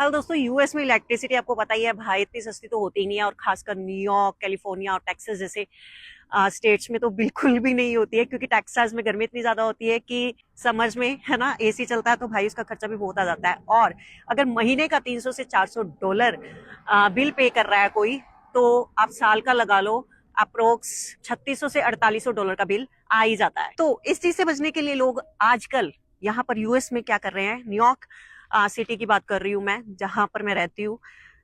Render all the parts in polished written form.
कल दोस्तों यूएस में इलेक्ट्रिसिटी आपको पता ही है भाई, इतनी सस्ती तो होती ही नहीं है, और खासकर न्यूयॉर्क, कैलिफोर्निया और टेक्सास जैसे स्टेट्स में तो बिल्कुल भी नहीं होती है, क्योंकि टेक्सास में गर्मी इतनी ज्यादा होती है कि समझ में है ना एसी चलता है तो भाई उसका खर्चा भी बहुत आ जाता है। और अगर महीने का 300 से $400 बिल पे कर रहा है कोई, तो आप साल का लगा लो अप्रोक्स $3600 से $4800 का बिल आ ही जाता है। तो इस चीज से बचने के लिए लोग आजकल यहाँ पर यूएस में क्या कर रहे हैं, न्यूयॉर्क सिटी की बात कर रही हूँ मैं, जहां पर मैं रहती हूँ,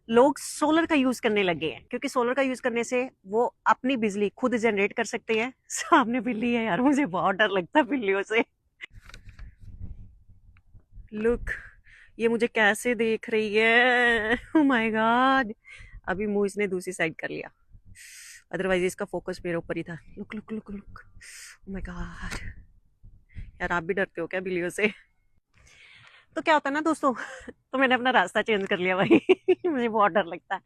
लोग सोलर का यूज करने लगे हैं, क्योंकि सोलर का यूज करने से वो अपनी बिजली खुद जनरेट कर सकते हैं। सामने बिल्ली है यार, मुझे बहुत डर लगता है बिल्लियों से। लुक, ये मुझे कैसे देख रही है, ओह माय गॉड। अभी मुंह इसने दूसरी साइड कर लिया, अदरवाइज इसका फोकस मेरे ऊपर ही था। Look look look look, oh my God. यार आप भी डरते हो क्या बिल्लियों से? तो क्या होता है ना दोस्तों, तो मैंने अपना रास्ता चेंज कर लिया भाई। मुझे बहुत डर लगता है।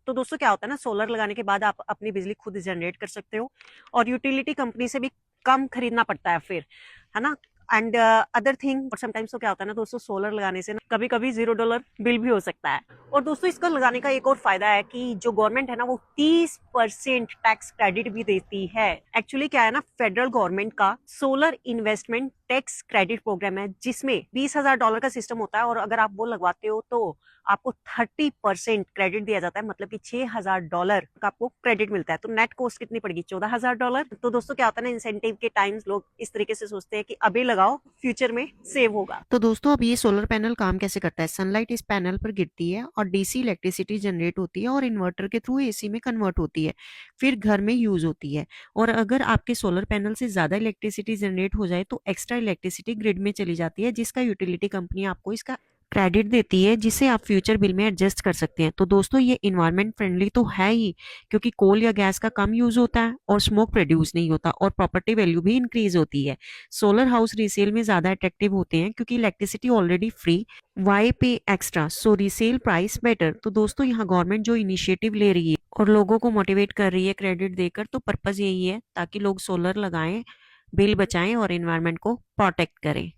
तो दोस्तों क्या होता है ना, सोलर लगाने के बाद आप अपनी बिजली खुद जनरेट कर सकते हो, और यूटिलिटी कंपनी से भी कम खरीदना पड़ता है फिर, है ना। एंड अदर थिंग, और समटाइम्स तो क्या होता है ना दोस्तों, सोलर लगाने से ना कभी कभी $0 बिल भी हो सकता है। और दोस्तों इसको लगाने का एक और फायदा है कि जो गवर्नमेंट है ना, वो 30% टैक्स क्रेडिट भी देती है। एक्चुअली क्या है ना, फेडरल गवर्नमेंट का solar investment tax credit programme है, जिसमें $20,000 का सिस्टम होता है, और अगर आप वो लगवाते हो तो आपको 30% क्रेडिट दिया जाता है, मतलब कि $6,000 का आपको क्रेडिट मिलता है। तो नेट कॉस्ट कितनी पड़ेगी, $14,000। तो दोस्तों क्या होता है ना, इंसेंटिव के टाइम्स लोग इस तरीके से सोचते हैं कि अभी लगाओ, फ्यूचर में सेव होगा। तो दोस्तों अब ये सोलर पैनल काम कैसे करता है, सनलाइट इस पैनल पर गिरती है और डीसी इलेक्ट्रिसिटी जनरेट होती है और इन्वर्टर के थ्रू एसी में कन्वर्ट होती है, फिर घर में यूज होती है। और अगर आपके सोलर पैनल से ज्यादा इलेक्ट्रिसिटी जनरेट हो जाए तो एक्स्ट्रा इलेक्ट्रिसिटी ग्रिड में चली जाती है, जिसका यूटिलिटी कंपनी आपको इसका क्रेडिट देती है, जिसे आप फ्यूचर बिल में एडजस्ट कर सकते हैं। तो दोस्तों ये इन्वायरमेंट फ्रेंडली तो है ही, क्योंकि कोल या गैस का कम यूज होता है और स्मोक प्रोड्यूस नहीं होता, और प्रॉपर्टी वैल्यू भी इंक्रीज होती है। सोलर हाउस रीसेल में ज्यादा अट्रैक्टिव होते हैं, क्योंकि इलेक्ट्रिसिटी ऑलरेडी फ्री, वाई पे एक्स्ट्रा, सो रीसेल प्राइस बेटर। तो दोस्तों यहाँ गवर्नमेंट जो इनिशिएटिव ले रही है और लोगों को मोटिवेट कर रही है क्रेडिट देकर, तो पर्पज यही है ताकि लोग सोलर लगाएं, बिल बचाएं और इन्वायरमेंट को प्रोटेक्ट करें।